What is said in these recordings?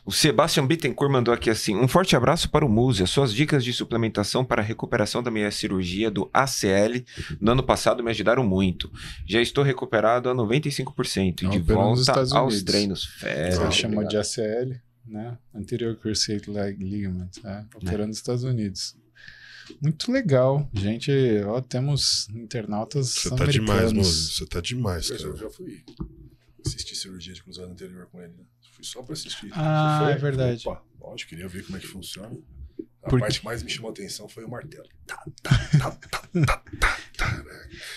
O Sebastian Bittencourt mandou aqui assim: um forte abraço para o Múzia. Suas dicas de suplementação para a recuperação da minha cirurgia do ACL no ano passado me ajudaram muito. Já estou recuperado a 95% e de volta aos treinos. Ele chamou de ACL, né? Anterior Cruciate Ligament, né? Operando nos Estados Unidos. Muito legal, gente. Ó, temos internautas Você tá americanos. demais, Múzia. Você tá demais, cara. Eu já fui assistir cirurgia de cruzado anterior com ele, né? Fui só pra assistir. Ah, é verdade. Opa, lógico, queria ver como é que funciona. A Por parte que mais me chamou a atenção foi o martelo.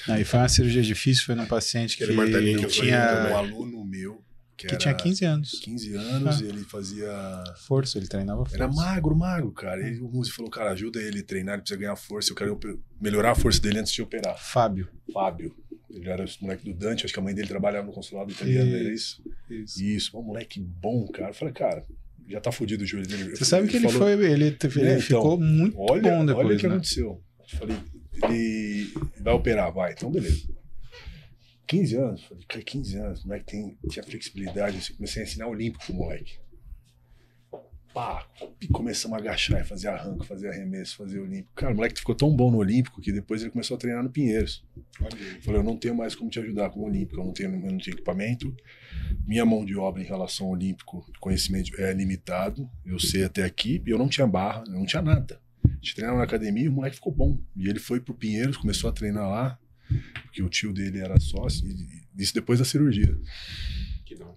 Aí foi uma cirurgia difícil, foi num paciente que Aquele martelinho que eu tinha... Um aluno meu que tinha 15 anos. 15 anos, e ele fazia... Força, ele treinava força. Era magro, cara. E o Muzi falou, cara, ajuda ele a treinar, ele precisa ganhar força. Eu quero melhorar a força dele antes de operar. Fábio. Ele era esse moleque do Dante, acho que a mãe dele trabalhava no consulado italiano, era isso? Isso. Um moleque bom, cara. Eu falei, cara, já tá fudido o joelho dele. Você sabe que ele ficou muito bom depois, olha o que né? aconteceu. Eu falei, ele vai operar, vai. Então, beleza. 15 anos, falei, cara, 15 anos, o moleque tinha flexibilidade, eu comecei a ensinar olímpico pro moleque. Pá, começamos a agachar, fazer arranco, fazer arremesso, fazer olímpico. Cara, o moleque ficou tão bom no olímpico que depois ele começou a treinar no Pinheiros. Eu falei, eu não tenho mais como te ajudar com o olímpico, eu não tenho equipamento, minha mão de obra em relação ao olímpico, conhecimento é limitado, eu sei até aqui, e eu não tinha barra, eu não tinha nada. A gente treinava na academia e o moleque ficou bom. E ele foi pro Pinheiros, começou a treinar lá, porque o tio dele era sócio, e isso depois da cirurgia. Que não.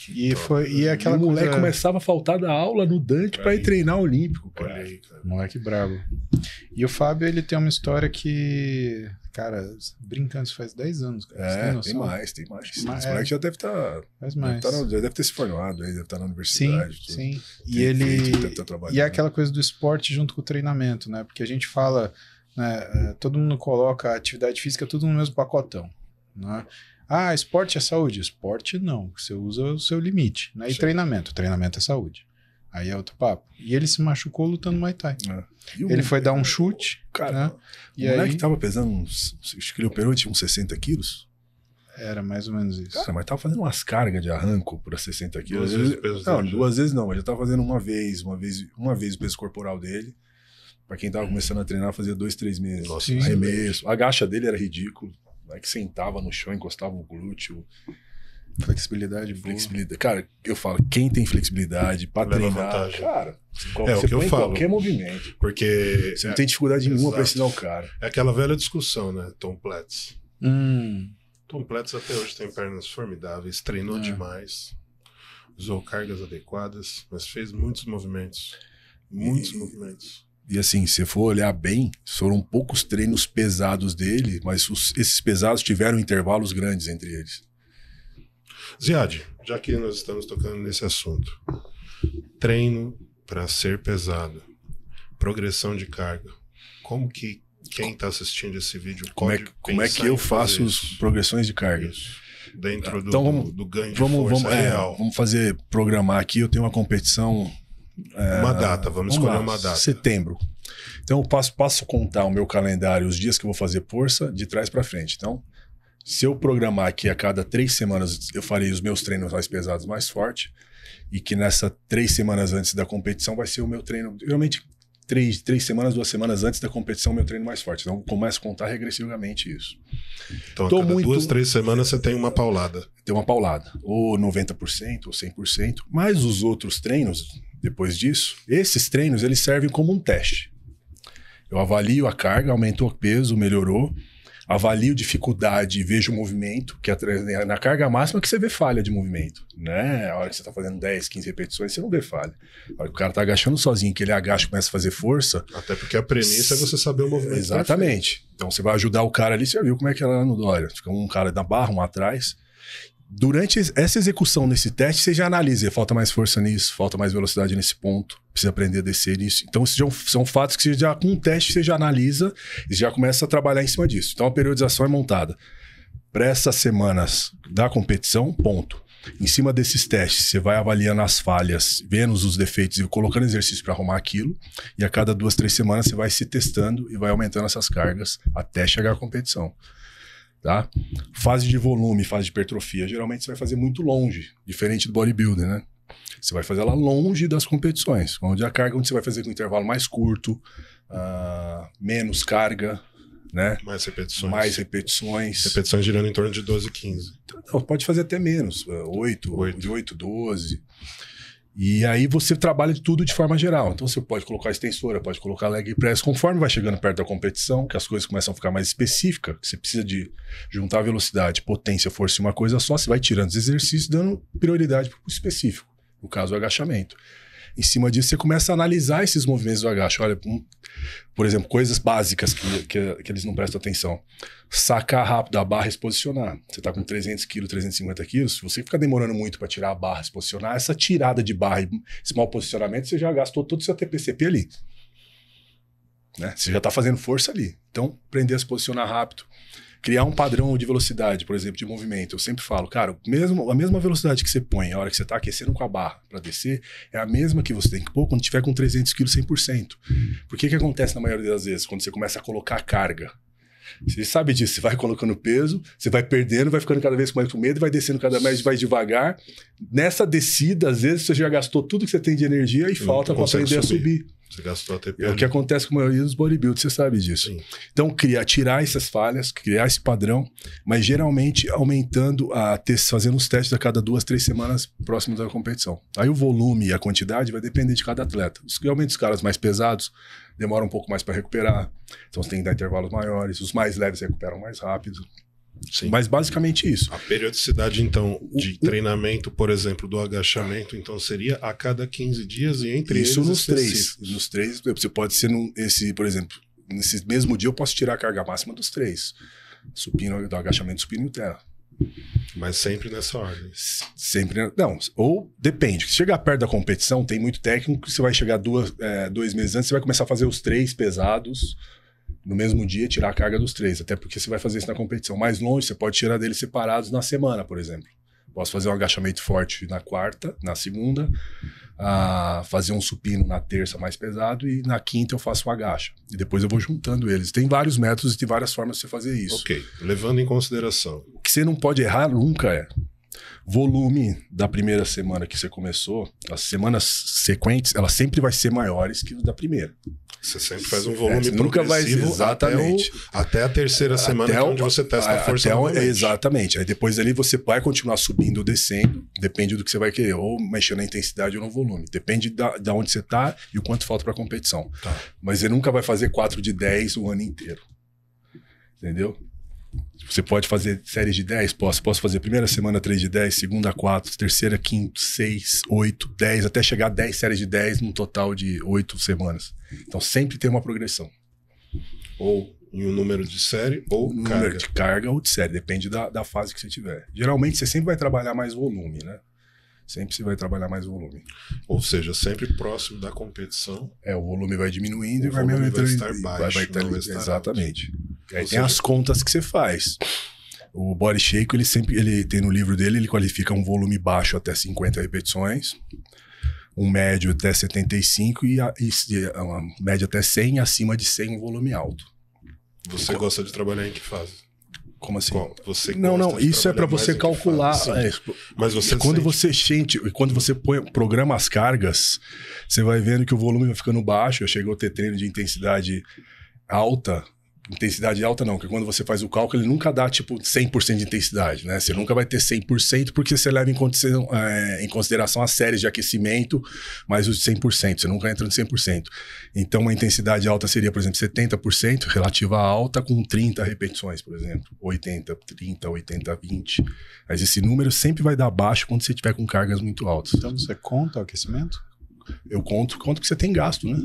E aquela o moleque coisa... começava a faltar da aula no Dante pra ir treinar olímpico, cara. Olha aí, cara. Moleque brabo. E o Fábio, ele tem uma história que... Cara, brincando, isso faz 10 anos, cara. Tem mais. Esse Mas, moleque já deve estar... Faz mais. Já deve ter se formado, deve estar na universidade. Sim. E é aquela coisa do esporte junto com o treinamento, né? Porque a gente fala, né, todo mundo coloca a atividade física tudo no mesmo pacotão, né? Ah, esporte é saúde. Esporte não, você usa o seu limite, né? E treinamento é saúde. Aí é outro papo. E ele se machucou lutando Muay Thai. Ele foi dar um chute, cara, né? O moleque tava pesando uns... Acho que ele operou, tinha uns 60 quilos. Era mais ou menos isso. Cara, mas tava fazendo umas cargas de arranco para 60 quilos. Duas vezes não, mas já tava fazendo uma vez o peso corporal dele. Pra quem tava começando a treinar, fazia 2, 3 meses. Nossa, arremesso. A agacha dele era ridículo. O moleque sentava no chão, encostava o glúteo. Flexibilidade. Cara, eu falo, quem tem flexibilidade pra leva treinar, vantagem. cara, o que eu falo. Qualquer movimento. Porque Você não tem dificuldade nenhuma pra ensinar o cara. é aquela velha discussão, né? Tom Platz. Tom Platz até hoje tem pernas formidáveis, treinou demais, usou cargas adequadas, mas fez muitos movimentos. Movimentos. E assim, se for olhar bem, foram poucos treinos pesados dele, mas esses pesados tiveram intervalos grandes entre eles. Ziad, já que nós estamos tocando nesse assunto, treino para ser pesado, progressão de carga, como que quem está assistindo esse vídeo pode como é que eu faço as progressões de carga? Isso. Dentro do ganho de força real. Vamos programar aqui, eu tenho uma competição... Uma data, vamos escolher uma data. Setembro. Então eu passo a contar o meu calendário, os dias que eu vou fazer força, de trás para frente. Então, se eu programar aqui a cada 3 semanas, eu farei os meus treinos mais pesados mais forte, e que nessa 3 semanas antes da competição vai ser o meu treino, geralmente 3 semanas, 2 semanas antes da competição, meu treino mais forte. Então eu começo a contar regressivamente isso. Então a cada 2, 3 semanas você tem uma paulada. Tem uma paulada, ou 90%, ou 100%, mas os outros treinos, depois disso, esses treinos eles servem como um teste. Eu avalio a carga, aumentou o peso, melhorou, avalio dificuldade e vejo o movimento, que é na carga máxima que você vê falha de movimento, né? A hora que você tá fazendo 10, 15 repetições, você não vê falha. A hora que o cara tá agachando sozinho, que ele agacha e começa a fazer força... Até porque a premissa é você saber o movimento. Exatamente. Perfeito. Então você vai ajudar o cara ali, você já viu como é que ela no Dória. Fica um cara da barra, um atrás. Durante essa execução nesse teste, você já analisa, falta mais força nisso, falta mais velocidade nesse ponto, precisa aprender a descer nisso. Então, são fatos que você já, com um teste, você já analisa e já começa a trabalhar em cima disso. Então, a periodização é montada para essas semanas da competição, ponto. Em cima desses testes, você vai avaliando as falhas, vendo os defeitos e colocando exercício para arrumar aquilo. E a cada 2, 3 semanas, você vai se testando e vai aumentando essas cargas até chegar à competição. Tá? Fase de volume, fase de hipertrofia, geralmente você vai fazer muito longe, diferente do bodybuilder, né? Você vai fazer ela longe das competições, onde a carga, onde você vai fazer com um intervalo mais curto, menos carga, né? Mais repetições. Mais repetições. Repetições girando em torno de 12, 15. Não, pode fazer até menos, 8, de 8, 12. E aí você trabalha de tudo de forma geral. Então você pode colocar extensora, pode colocar leg press, conforme vai chegando perto da competição, que as coisas começam a ficar mais específicas, que você precisa de juntar velocidade, potência, força em uma coisa só, você vai tirando os exercícios, dando prioridade para o específico, no caso o agachamento. Em cima disso, você começa a analisar esses movimentos do agacho. Olha, por exemplo, coisas básicas que eles não prestam atenção. Sacar rápido a barra e se posicionar. Você está com 300 kg, 350 kg, se você ficar demorando muito para tirar a barra e se posicionar, essa tirada de barra e esse mau posicionamento, você já gastou todo o seu TPCP ali. Né? Você já está fazendo força ali. Então, aprender a se posicionar rápido. Criar um padrão de velocidade, por exemplo, de movimento. Eu sempre falo, cara, a mesma velocidade que você põe a hora que você está aquecendo com a barra para descer, é a mesma que você tem que pôr quando tiver com 300 kg 100%. Por que acontece na maioria das vezes? Quando você começa a colocar carga. Você sabe disso, você vai colocando peso, você vai perdendo, vai ficando cada vez mais com medo, vai descendo cada vez mais devagar. Nessa descida, às vezes, você já gastou tudo que você tem de energia e falta para aprender a subir. Você gastou até É o que acontece com a maioria dos bodybuilders, você sabe disso. Sim. Então, tirar essas falhas, criar esse padrão, mas geralmente aumentando, fazendo os testes a cada 2, 3 semanas próximo da competição. Aí o volume e a quantidade vai depender de cada atleta. Realmente os caras mais pesados demoram um pouco mais para recuperar, então você tem que dar intervalos maiores, os mais leves recuperam mais rápido. Sim. Mas basicamente isso. A periodicidade, então, de treinamento, por exemplo, do agachamento, então seria a cada 15 dias e entre isso eles nos três. Nos 3, você pode ser por exemplo, nesse mesmo dia eu posso tirar a carga máxima dos 3. Supino, do agachamento, supino e terra. Mas sempre nessa ordem. Sempre. Não, ou depende. Se chegar perto da competição, tem muito técnico que você vai chegar 2 meses antes, você vai começar a fazer os 3 pesados no mesmo dia, tirar a carga dos 3, até porque você vai fazer isso na competição. Mais longe, você pode tirar deles separados na semana, por exemplo. Posso fazer um agachamento forte na quarta, na segunda, fazer um supino na terça mais pesado e na quinta eu faço um agacha. E depois eu vou juntando eles. Tem vários métodos e tem várias formas de você fazer isso. Ok, levando em consideração. O que você não pode errar nunca é volume da primeira semana que você começou. As semanas sequentes, elas sempre vai ser maiores que da primeira. Você sempre faz um volume nunca vai ser, exatamente. Até a terceira semana, onde você testa a força novamente. Exatamente. Aí depois ali você vai continuar subindo ou descendo, depende do que você vai querer, ou mexer na intensidade ou no volume. Depende da onde você está e o quanto falta para a competição. Tá. Mas você nunca vai fazer 4 de 10 o ano inteiro. Entendeu? Você pode fazer séries de 10, posso fazer primeira semana 3 de 10, segunda 4, terceira 5, 6, 8, 10, até chegar a 10 séries de 10 num total de 8 semanas. Então sempre tem uma progressão. Ou em um número de série ou carga. Número de carga ou de série, depende da fase que você tiver. Geralmente você sempre vai trabalhar mais volume, né? Sempre você vai trabalhar mais volume. Ou seja, sempre próximo da competição. O volume vai diminuindo e vai estar baixo. Vai estar exatamente. Aí tem as contas que você faz. O Body Shake, ele tem no livro dele, ele qualifica um volume baixo até 50 repetições, um médio até 75 e uma média até 100 e acima de 100 um volume alto. Você gosta de trabalhar em que fase? Como assim? Você não, isso é para você calcular. Mas você quando você programa as cargas, você vai vendo que o volume vai ficando baixo. Chegou a ter treino de intensidade alta. Intensidade alta não, porque quando você faz o cálculo, ele nunca dá tipo 100% de intensidade, né? Você nunca vai ter 100% porque você leva em consideração as séries de aquecimento, mais os de 100%, você nunca entra no 100%. Então, uma intensidade alta seria, por exemplo, 70% relativa à alta com 30 repetições, por exemplo. 80, 30, 80, 20. Mas esse número sempre vai dar baixo quando você estiver com cargas muito altas. Então, você conta o aquecimento? Eu conto que você tem gasto, né?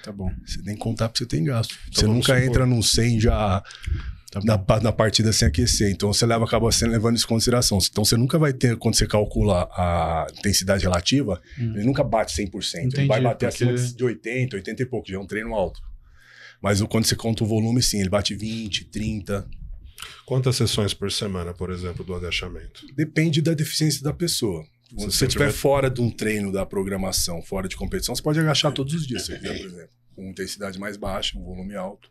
Tá bom. Você tem que contar porque você tem gasto. Então, você nunca entra num 100 já na partida sem aquecer. Então você acaba levando isso em consideração. Então você nunca vai ter, quando você calcula a intensidade relativa, ele nunca bate 100%. Entendi, ele vai bater acima de 80, 80 e pouco, já é um treino alto. Mas quando você conta o volume, sim, ele bate 20, 30. Quantas sessões por semana, por exemplo, do agachamento? Depende da deficiência da pessoa. Se você estiver fora de um treino da programação, fora de competição, você pode agachar todos os dias, por exemplo, com intensidade mais baixa, um volume alto.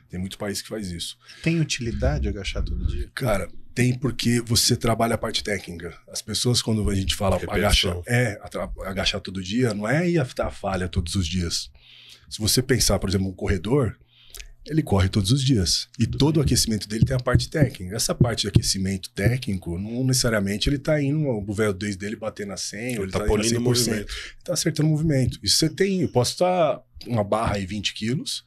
Tem muito país que faz isso. Tem utilidade agachar todo dia? Cara, tem porque você trabalha a parte técnica. As pessoas, quando a gente fala agachar todo dia, não é ir a falha todos os dias. Se você pensar, por exemplo, um corredor, ele corre todos os dias. E todo o aquecimento dele tem a parte técnica. Essa parte de aquecimento técnico, não necessariamente ele está indo, o VO2 dele bater na 100, ou ele está polindo 100%. Ele está acertando o movimento. Isso você tem, eu posso estar uma barra aí 20 quilos,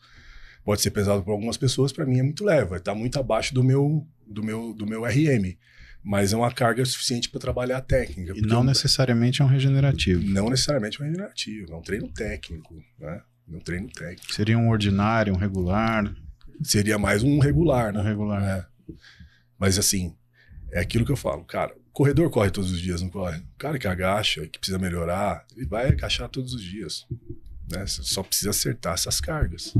pode ser pesado para algumas pessoas, para mim é muito leve, vai estar muito abaixo do meu RM. Mas é uma carga suficiente para trabalhar a técnica. E não necessariamente é um regenerativo. Não necessariamente é um regenerativo, é um treino técnico, né? Um treino técnico. Seria um ordinário, um regular? Seria mais um regular, né? Um regular. É. Mas assim, é aquilo que eu falo, cara, o corredor corre todos os dias, não corre? O cara que agacha, que precisa melhorar, ele vai agachar todos os dias, né? Você só precisa acertar essas cargas.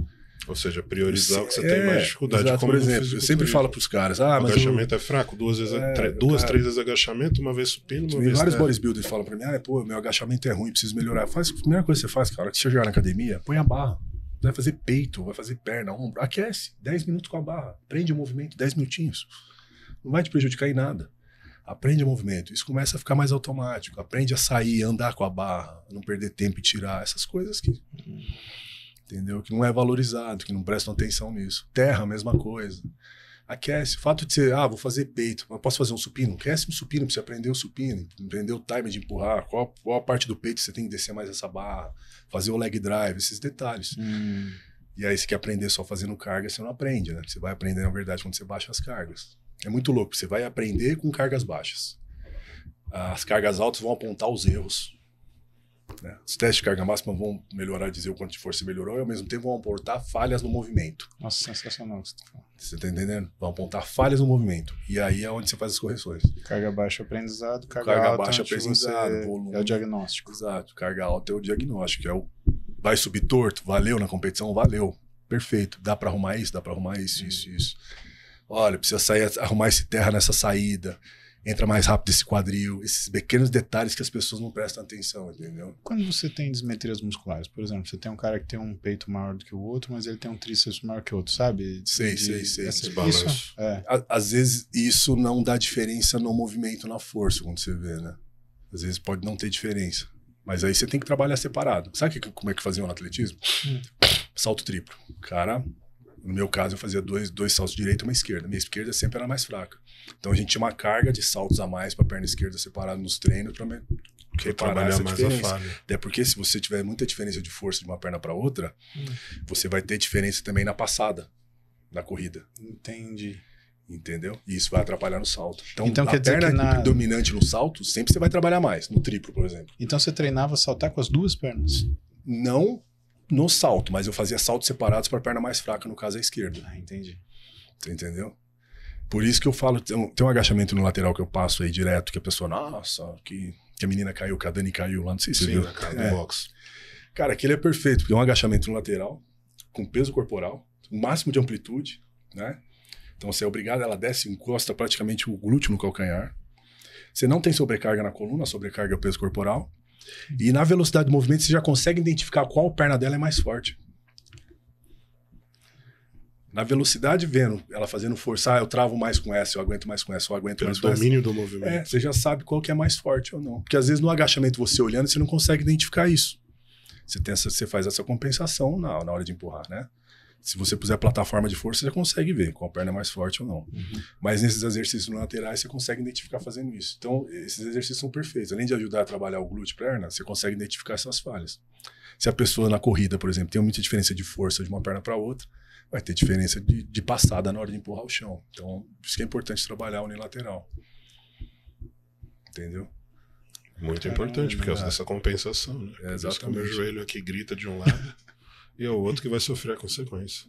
Ou seja, priorizar o que você tem mais dificuldade. Exato, por exemplo, eu sempre falo para os caras, o agachamento é fraco, três vezes agachamento, uma vez supino, uma vez... Vários bodybuilders falam para mim, meu agachamento é ruim, preciso melhorar. A primeira coisa que você faz, cara, que você chegar na academia, põe a barra. Vai fazer peito, vai fazer perna, ombro, aquece, 10 minutos com a barra, aprende o movimento, 10 minutinhos. Não vai te prejudicar em nada. Aprende o movimento, isso começa a ficar mais automático, aprende a sair, andar com a barra, não perder tempo e tirar, essas coisas que... Entendeu? Que não é valorizado, que não prestam atenção nisso. Terra, a mesma coisa. Aquece. O fato de ser, vou fazer peito, mas posso fazer um supino? Aquece um supino pra você aprender o supino, aprender o time de empurrar, qual a parte do peito você tem que descer mais essa barra, fazer o leg drive, esses detalhes. E aí, se quer aprender só fazendo carga, você não aprende, né? Você vai aprender, na verdade, quando você baixa as cargas. É muito louco, você vai aprender com cargas baixas. As cargas altas vão apontar os erros. Né? Os testes de carga máxima vão melhorar, dizer o quanto de força você melhorou, e ao mesmo tempo vão apontar falhas no movimento. Nossa, sensacional. Você tá entendendo? Vão apontar falhas no movimento. E aí é onde você faz as correções. Carga baixa aprendizado, carga alta baixa aprendizado, volume. É o diagnóstico. Exato. Carga alta é o diagnóstico. Vai subir torto? Valeu na competição? Valeu. Perfeito. Dá pra arrumar isso? Dá pra arrumar isso, isso. Olha, precisa arrumar esse terra nessa saída. Entra mais rápido esse quadril, esses pequenos detalhes que as pessoas não prestam atenção, entendeu? Quando você tem dismetrias musculares, por exemplo, você tem um cara que tem um peito maior do que o outro, mas ele tem um tríceps maior que o outro, sabe? Sei. Isso, Às vezes isso não dá diferença no movimento, na força, quando você vê, né? Às vezes pode não ter diferença. Mas aí você tem que trabalhar separado. Sabe como é que faziam no atletismo? Salto triplo. Cara... No meu caso, eu fazia dois saltos direito e uma esquerda. Minha esquerda sempre era mais fraca. Então a gente tinha uma carga de saltos a mais para a perna esquerda separada nos treinos para reparar essa diferença. Até porque se você tiver muita diferença de força de uma perna para outra, você vai ter diferença também na passada, na corrida. Entendi. Entendeu? E isso vai atrapalhar no salto. Então a perna dominante no salto, sempre você vai trabalhar mais. No triplo, por exemplo. Então você treinava saltar com as duas pernas? Não no salto, mas eu fazia saltos separados para a perna mais fraca, no caso a esquerda. Entendi. Você entendeu? Por isso que eu falo, tem um agachamento no lateral que eu passo aí direto, que a pessoa, nossa, que a menina caiu, que a Dani caiu lá, não sei se você viu. Na cara do box. Cara, aquele é perfeito, porque é um agachamento no lateral, com peso corporal, o máximo de amplitude, né? Então você é obrigado, ela desce, encosta praticamente o glúteo no calcanhar. Você não tem sobrecarga na coluna, a sobrecarga é o peso corporal. E na velocidade do movimento você já consegue identificar qual perna dela é mais forte. Na velocidade, vendo ela fazendo força, eu travo mais com essa, eu aguento mais com essa, eu aguento mais com essa. Pelo domínio do movimento. Você já sabe qual que é mais forte ou não. Porque às vezes no agachamento, você olhando, você não consegue identificar isso. Você faz essa compensação na hora de empurrar, né? Se você puser plataforma de força, você consegue ver qual perna é mais forte ou não. Mas nesses exercícios laterais, você consegue identificar fazendo isso. Então, esses exercícios são perfeitos. Além de ajudar a trabalhar o glúteo e perna, você consegue identificar essas falhas. Se a pessoa na corrida, por exemplo, tem muita diferença de força de uma perna para outra, vai ter diferença de passada na hora de empurrar o chão. Então, por isso que é importante trabalhar unilateral. Entendeu? Muito importante, porque essa compensação, né? Exatamente. O meu joelho aqui grita de um lado e é o outro que vai sofrer a consequência.